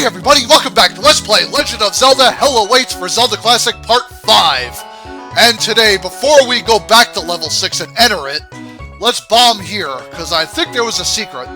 Hey everybody, welcome back to Let's Play Legend of Zelda Hell Awaits for Zelda Classic Part 5. And today, before we go back to level 6 and enter it, let's bomb here, because I think there was a secret.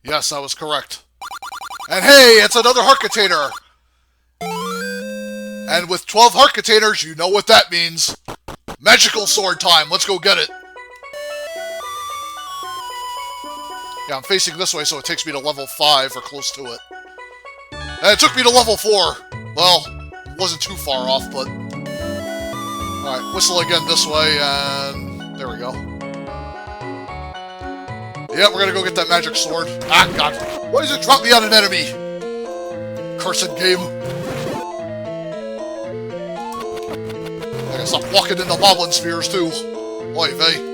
Yes, I was correct. And hey, it's another heart container! And with 12 heart containers, you know what that means. Magical sword time, let's go get it. Yeah, I'm facing this way, so it takes me to level 5, or close to it. And it took me to level 4. Well, it wasn't too far off, but... Alright, whistle again this way, and... there we go. Yeah, we're gonna go get that magic sword. Ah, God. Why does it drop me on an enemy? Cursed game. I gotta stop walking into Moblin spheres, too. Oy vey.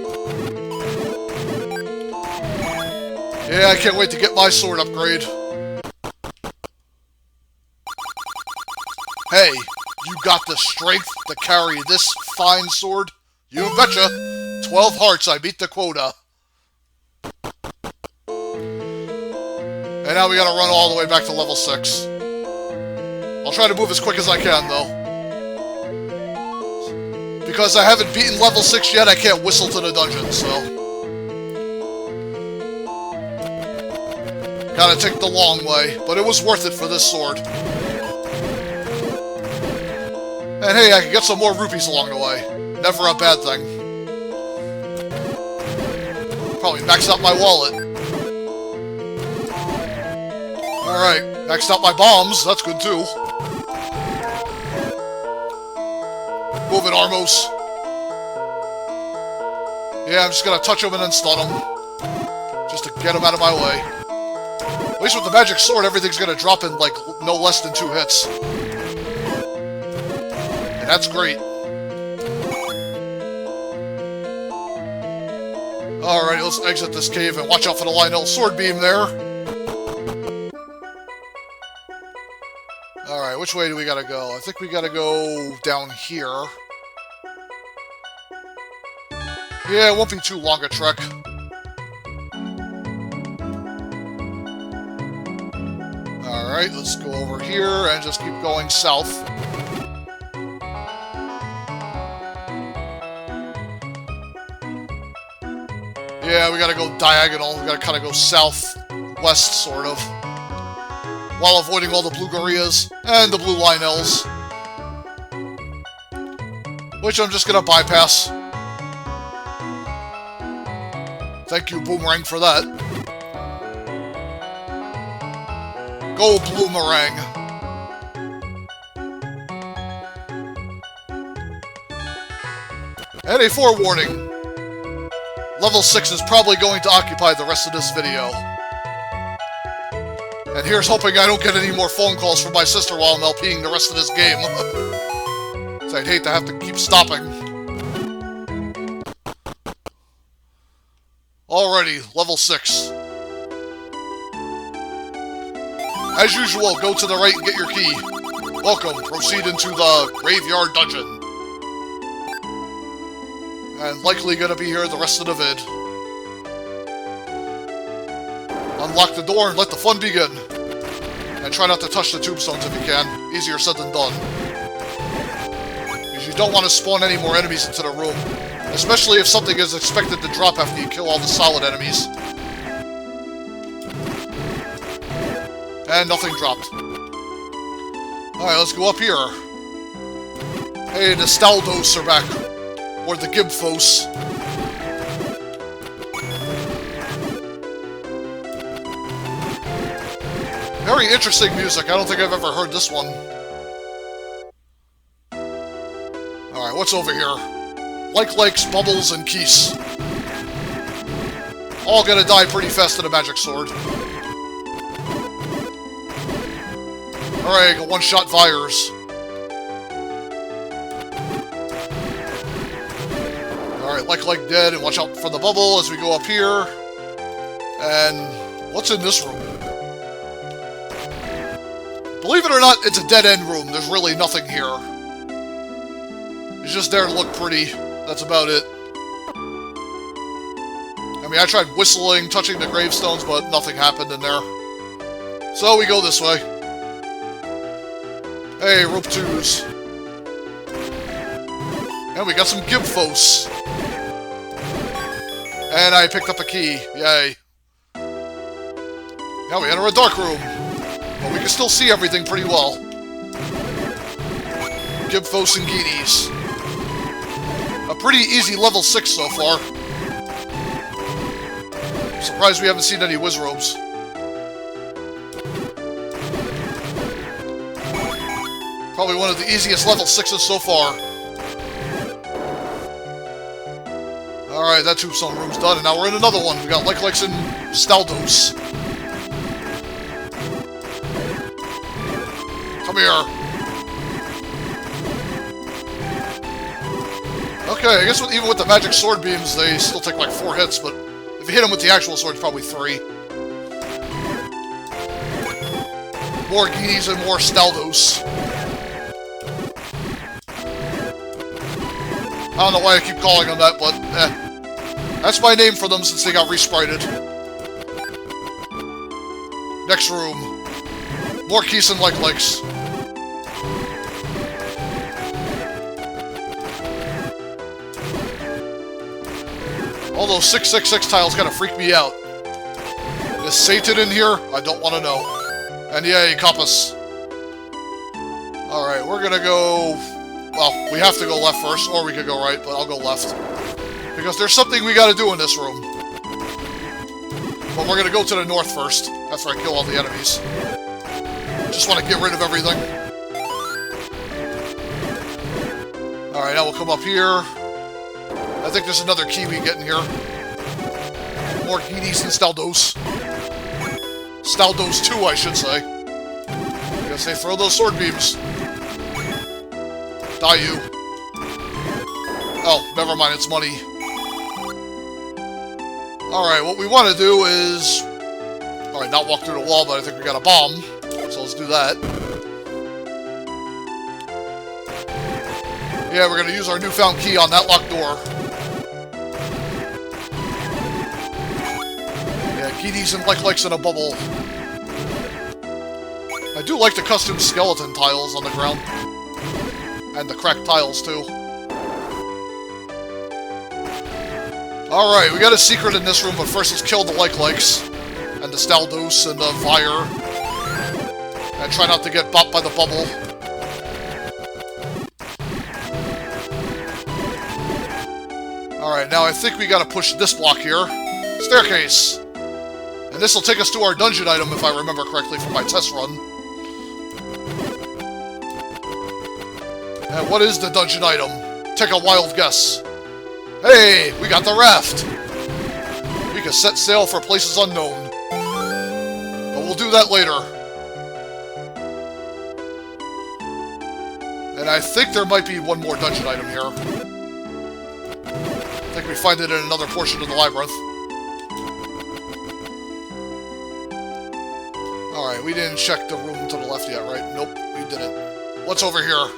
Yeah, I can't wait to get my sword upgrade. Hey, you got the strength to carry this fine sword? You betcha! 12 hearts, I beat the quota. And now we gotta run all the way back to level 6. I'll try to move as quick as I can, though. Because I haven't beaten level 6 yet, I can't whistle to the dungeon, so... Gotta take the long way, but it was worth it for this sword. And hey, I can get some more rupees along the way. Never a bad thing. Probably maxed out my wallet. Alright, maxed out my bombs, that's good too. Move it, Armos. Yeah, I'm just gonna touch him and then stun him. Just to get him out of my way. At least with the magic sword, everything's gonna drop in, like, no less than 2 hits. And that's great. Alright, let's exit this cave and watch out for the Lionel sword beam there. Alright, which way do we gotta go? I think we gotta go down here. Yeah, it won't be too long a trek. Alright, let's go over here and just keep going south. Yeah, we gotta go diagonal. We gotta kind of go south-west, sort of. While avoiding all the blue Gorillaz and the blue Lionels. Which I'm just gonna bypass. Thank you, Boomerang, for that. Go, Bloomerang! And a forewarning. Level 6 is probably going to occupy the rest of this video. And here's hoping I don't get any more phone calls from my sister while I'm LPing the rest of this game. So I'd hate to have to keep stopping. Alrighty, level 6. As usual, go to the right and get your key. Welcome, proceed into the Graveyard Dungeon. And likely gonna be here the rest of the vid. Unlock the door and let the fun begin. And try not to touch the tombstones if you can. Easier said than done. Because you don't want to spawn any more enemies into the room. Especially if something is expected to drop after you kill all the solid enemies. And nothing dropped. Alright, let's go up here. Hey, the Staldos are back. Or the Gibfos. Very interesting music. I don't think I've ever heard this one. Alright, what's over here? Lakes, Bubbles, and Keese. All gonna die pretty fast to the magic sword. Alright, got one-shot fires. Alright, like dead, and watch out for the bubble as we go up here. And what's in this room? Believe it or not, it's a dead-end room. There's really nothing here. It's just there to look pretty. That's about it. I mean, I tried whistling, touching the gravestones, but nothing happened in there. So we go this way. Hey, rope 2s. And we got some Gimphos. And I picked up a key. Yay. Now we enter a dark room. But we can still see everything pretty well. Gimphos and Geenies. A pretty easy level 6 so far. I'm surprised we haven't seen any Wizrobes. Probably one of the easiest level 6s so far. Alright, that tombstone room's done, and now we're in another one. We got Like-Likes and Staldos. Come here. Okay, I guess even with the magic sword beams, they still take like 4 hits, but if you hit them with the actual sword, it's probably 3. More Geenies and more Staldos. I don't know why I keep calling them that, but that's my name for them since they got resprited. Next room. More Keys and Like-Likes. All those 666 tiles kind of freak me out. Is Satan in here? I don't want to know. And yay, compass. Alright, we're gonna go... Well, we have to go left first, or we could go right, but I'll go left. Because there's something we gotta do in this room. But we're gonna go to the north first, after I kill all the enemies. Just want to get rid of everything. Alright, now we'll come up here. I think there's another key we get in here. More Geenies and Staldos. Staldos 2, I should say. Because they throw those sword beams. Die you. Oh, never mind, it's money. Alright, what we want to do is... Alright, not walk through the wall, but I think we got a bomb. So let's do that. Yeah, we're going to use our newfound key on that locked door. Yeah, Geenies and Like-Likes in a bubble. I do like the custom skeleton tiles on the ground. And the cracked tiles, too. Alright, we got a secret in this room, but first let's kill the Like-Likes. And the Staldos and the Fire. And try not to get bopped by the bubble. Alright, now I think we gotta push this block here. Staircase! And this will take us to our dungeon item, if I remember correctly from my test run. And what is the dungeon item? Take a wild guess. Hey, we got the raft! We can set sail for places unknown. But we'll do that later. And I think there might be one more dungeon item here. I think we find it in another portion of the labyrinth. Alright, we didn't check the room to the left yet, right? Nope, we didn't. What's over here?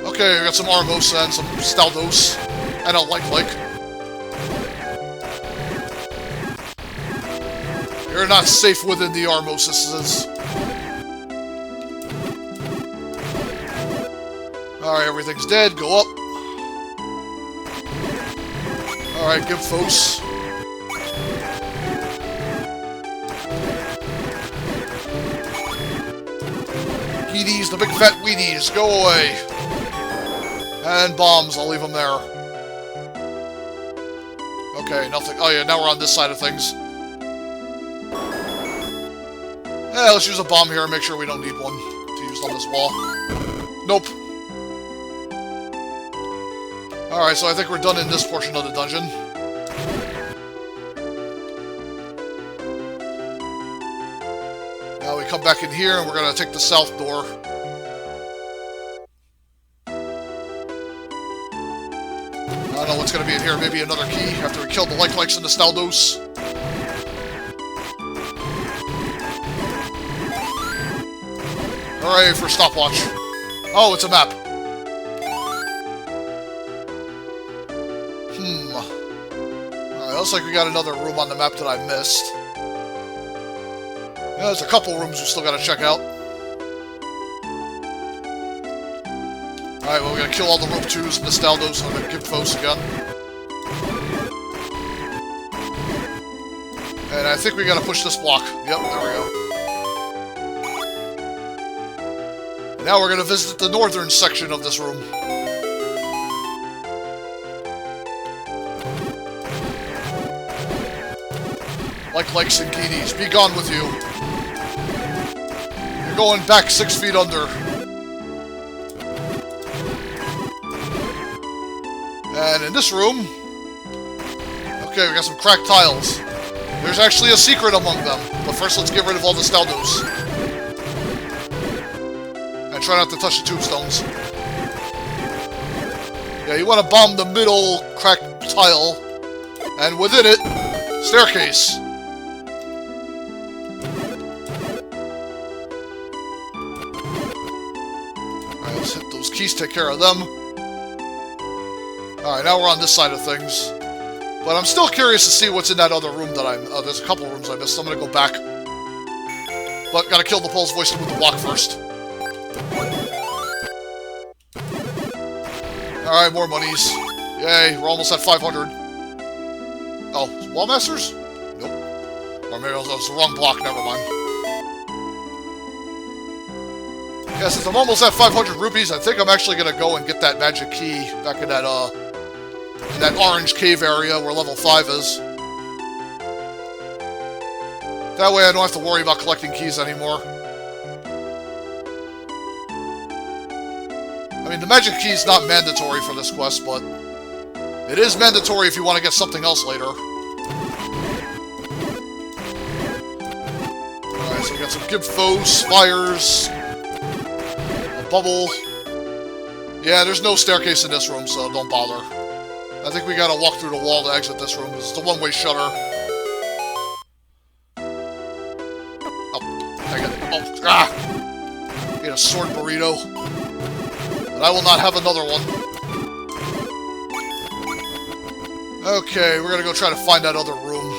Okay, we got some Armos and some Staldos. And a Like-Like. You're not safe within the Armoses. Alright, everything's dead. Go up. Alright, Gimphos. Geenies, the big fat weenies. Go away. And bombs, I'll leave them there. Okay, nothing. Oh yeah, now we're on this side of things. Yeah, let's use a bomb here and make sure we don't need one to use on this wall. Nope. Alright, so I think we're done in this portion of the dungeon. Now we come back in here and we're gonna take the south door. I don't know what's gonna be in here. Maybe another key after we kill the Like-Likes and the Staldos. Hooray for stopwatch. Oh, it's a map. Alright, looks like we got another room on the map that I missed. There's a couple rooms we still gotta check out. Alright, well, we're gonna kill all the Rope 2s and the Staldos, so I'm gonna give Fos again. And I think we gotta push this block. Yep, there we go. Now we're gonna visit the northern section of this room. Like Sanguinis, be gone with you. You're going back 6 feet under. And in this room... Okay, we got some cracked tiles. There's actually a secret among them. But first, let's get rid of all the Staldos. And try not to touch the tombstones. Yeah, you want to bomb the middle cracked tile. And within it, staircase. Alright, let's hit those keys, take care of them. Alright, now we're on this side of things. But I'm still curious to see what's in that other room that I'm... there's a couple rooms I missed, so I'm gonna go back. But gotta kill the Pulse Voice with the block first. Alright, more monies. Yay, we're almost at 500. Oh, Wall Masters? Nope. Or maybe that was the wrong block, never mind. Yeah, since I'm almost at 500 rupees, I think I'm actually gonna go and get that magic key back in that orange cave area where level 5 is. That way I don't have to worry about collecting keys anymore. I mean, the magic key is not mandatory for this quest, but it is mandatory if you want to get something else later. Alright, so we got some Gib Foes, fires, a bubble. Yeah, there's no staircase in this room, so don't bother. I think we gotta walk through the wall to exit this room. It's the one-way shutter. Oh, dang it. Oh, ah! Get a sword burrito. But I will not have another one. Okay, we're gonna go try to find that other room.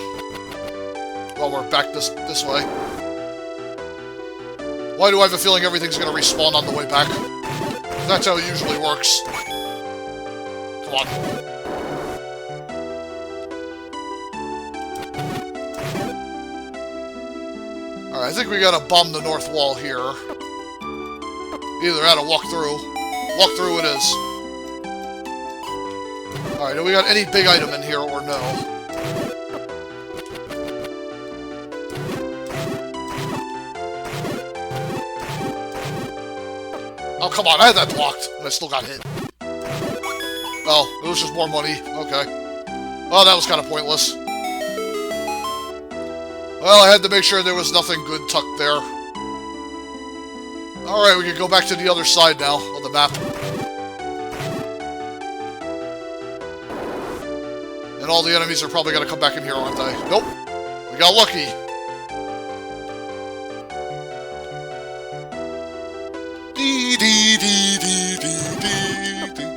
While we're back this way. Why do I have a feeling everything's gonna respawn on the way back? That's how it usually works. Come on. Alright, I think we gotta bomb the north wall here. Either that or walk through. Walk through it is. Alright, do we got any big item in here or no? Oh, come on, I had that blocked, and I still got hit. Oh, it was just more money. Okay. Well, that was kind of pointless. Well, I had to make sure there was nothing good tucked there. Alright, we can go back to the other side now of the map. And all the enemies are probably going to come back in here, aren't they? Nope. We got lucky. Dee dee dee dee dee dee dee.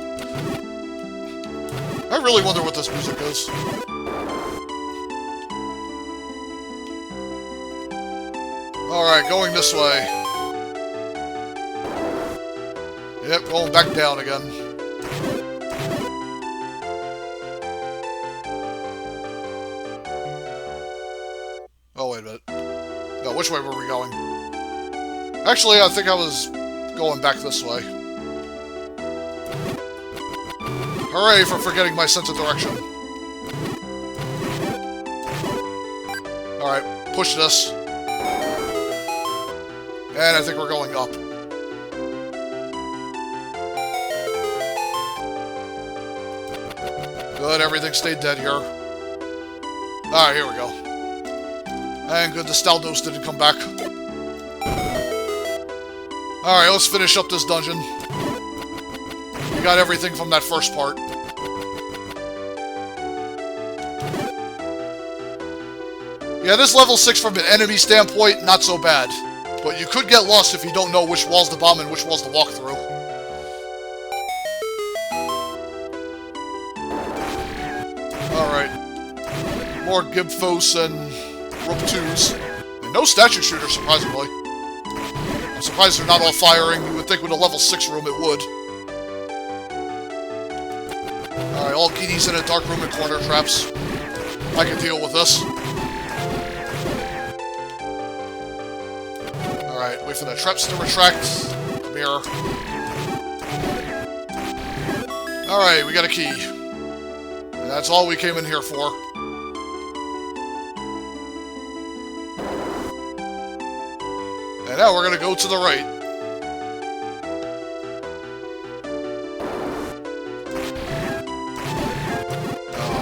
I really wonder what this music is. Alright, going this way. Yep, going back down again. Oh, wait a minute. No, which way were we going? Actually, I think I was going back this way. Hooray for forgetting my sense of direction. Alright, push this. And I think we're going up. Good, everything stayed dead here. Alright, here we go. And good, the Staldos didn't come back. Alright, let's finish up this dungeon. We got everything from that first part. Yeah, this level 6 from an enemy standpoint, not so bad. But you could get lost if you don't know which walls to bomb and which walls to walk through. Alright. More Gib Foes and Rope 2s. And no statue shooter, surprisingly. I'm surprised they're not all firing. You would think with a level 6 room it would. Alright, all Giddy's in a dark room and corner traps. I can deal with this. Alright, wait for the traps to retract. Come here. Alright, we got a key. And that's all we came in here for. And now we're gonna go to the right.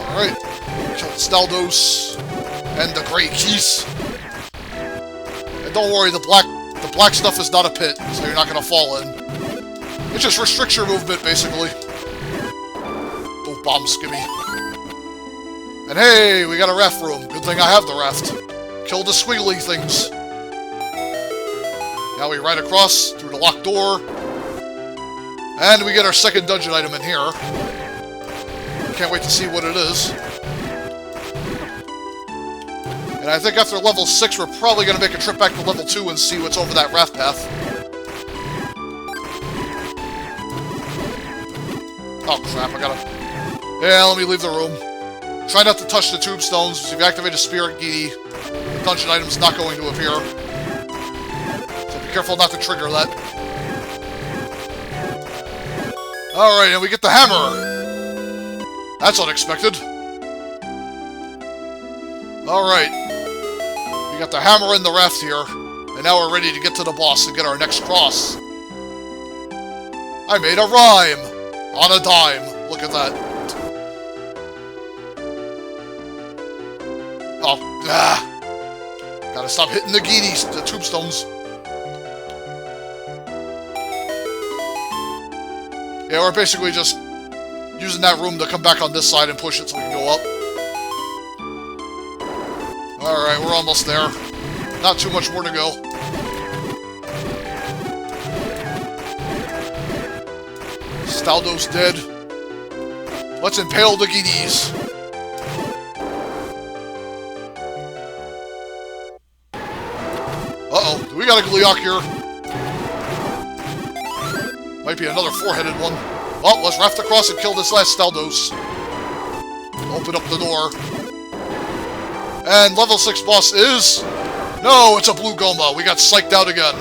Alright. Kill Staldos and the Grey Keys. And don't worry, the black stuff is not a pit, so you're not gonna fall in. It just restricts your movement, basically. Oh, bomb skimmy. And hey, we got a raft room. Good thing I have the raft. Kill the squiggly things. Now we ride across through the locked door. And we get our second dungeon item in here. Can't wait to see what it is. And I think after level 6, we're probably going to make a trip back to level 2 and see what's over that raft path. Oh crap, I gotta... Yeah, let me leave the room. Try not to touch the tombstones, because if you activate a Spirit Giddy, the dungeon item's not going to appear. So be careful not to trigger that. Alright, and we get the hammer! That's unexpected. Alright. We got the hammer in the raft here, and now we're ready to get to the boss and get our next cross. I made a rhyme! On a dime. Look at that. Oh, gotta stop hitting the Giddies, the tombstones. Yeah, we're basically just using that room to come back on this side and push it so we can go up. Alright, we're almost there. Not too much more to go. Staldo's dead. Let's impale the Giddies. Uh-oh, do we got a Gleeok here? Might be another four-headed one. Well, let's raft across and kill this last Staldos. Open up the door. And level 6 boss is... No, it's a blue Goma. We got psyched out again.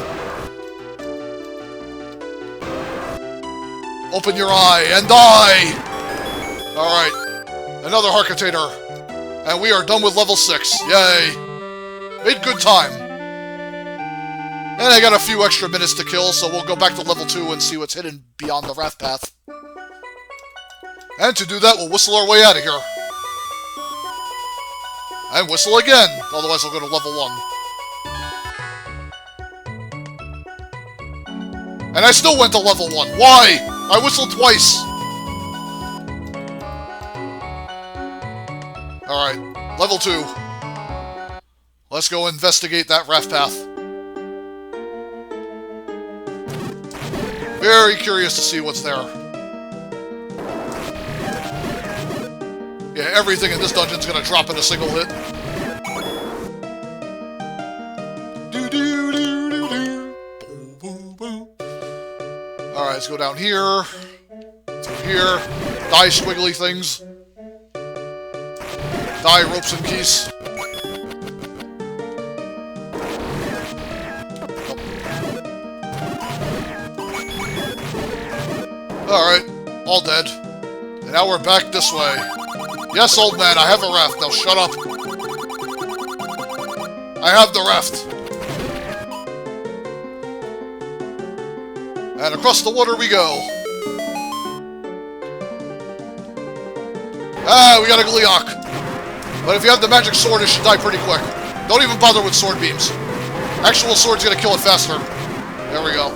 Open your eye and die! Alright. Another Harkitator. And we are done with level 6. Yay. Made good time. And I got a few extra minutes to kill, so we'll go back to level 2 and see what's hidden beyond the raft path. And to do that, we'll whistle our way out of here. And whistle again, otherwise we'll go to level 1. And I still went to level 1. Why? I whistled twice. Alright, level 2. Let's go investigate that raft path. Very curious to see what's there. Yeah, everything in this dungeon's gonna drop in a single hit. Alright, let's go down here. Through here. Die squiggly things. Die ropes and keys. Alright, all dead. And now we're back this way. Yes, old man, I have a raft. Now shut up. I have the raft. And across the water we go. Ah, we got a Gleeok. But if you have the magic sword, it should die pretty quick. Don't even bother with sword beams. Actual sword's gonna kill it faster. There we go.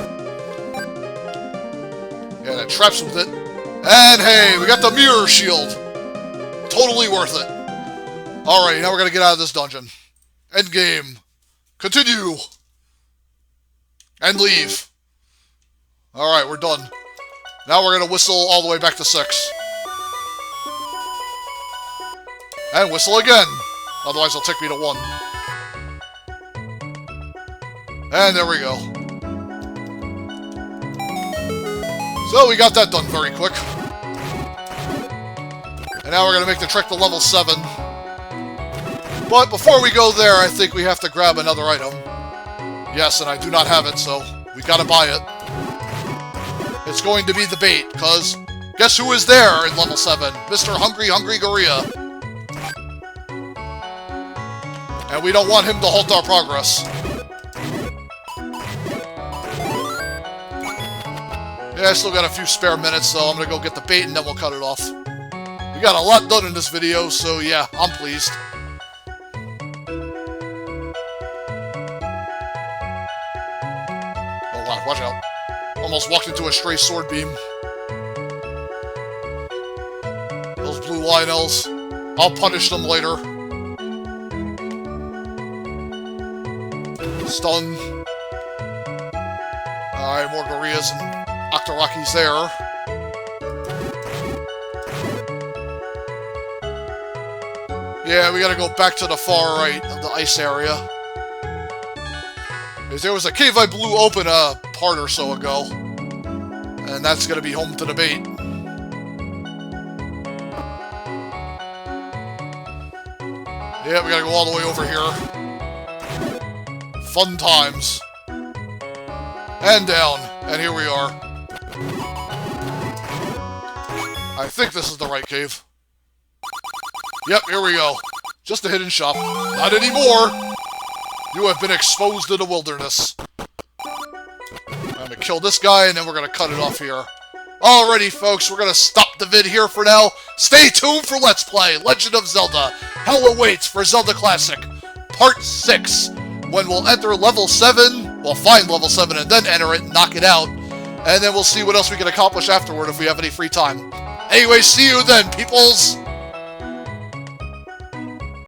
Yeah, that traps with it. And hey, we got the mirror shield. Totally worth it. Alright, now we're gonna get out of this dungeon. End game. Continue. And leave. Alright, we're done. Now we're gonna whistle all the way back to 6. And whistle again. Otherwise it'll take me to 1. And there we go. So we got that done very quick. And now we're going to make the trek to level 7. But before we go there, I think we have to grab another item. Yes, and I do not have it, so we gotta buy it. It's going to be the bait, because guess who is there in level 7? Mr. Hungry Hungry Gorilla. And we don't want him to halt our progress. Yeah, I still got a few spare minutes, so I'm gonna go get the bait and then we'll cut it off. We got a lot done in this video, so yeah, I'm pleased. Oh wow, watch out. Almost walked into a stray sword beam. Those blue Lionels. I'll punish them later. Stun. Alright, more Gorillas and Octoraki's there. Yeah, we gotta go back to the far right of the ice area. Because there was a cave I blew open a part or so ago. And that's gonna be home to the bait. Yeah, we gotta go all the way over here. Fun times. And down. And here we are. I think this is the right cave. Yep, here we go. Just a hidden shop. Not anymore! You have been exposed to the wilderness. I'm gonna kill this guy, and then we're gonna cut it off here. Alrighty, folks, we're gonna stop the vid here for now. Stay tuned for Let's Play Legend of Zelda. Hell awaits for Zelda Classic Part 6, when we'll enter level 7, we'll find level 7 and then enter it and knock it out. And then we'll see what else we can accomplish afterward if we have any free time. Anyway, see you then, peoples!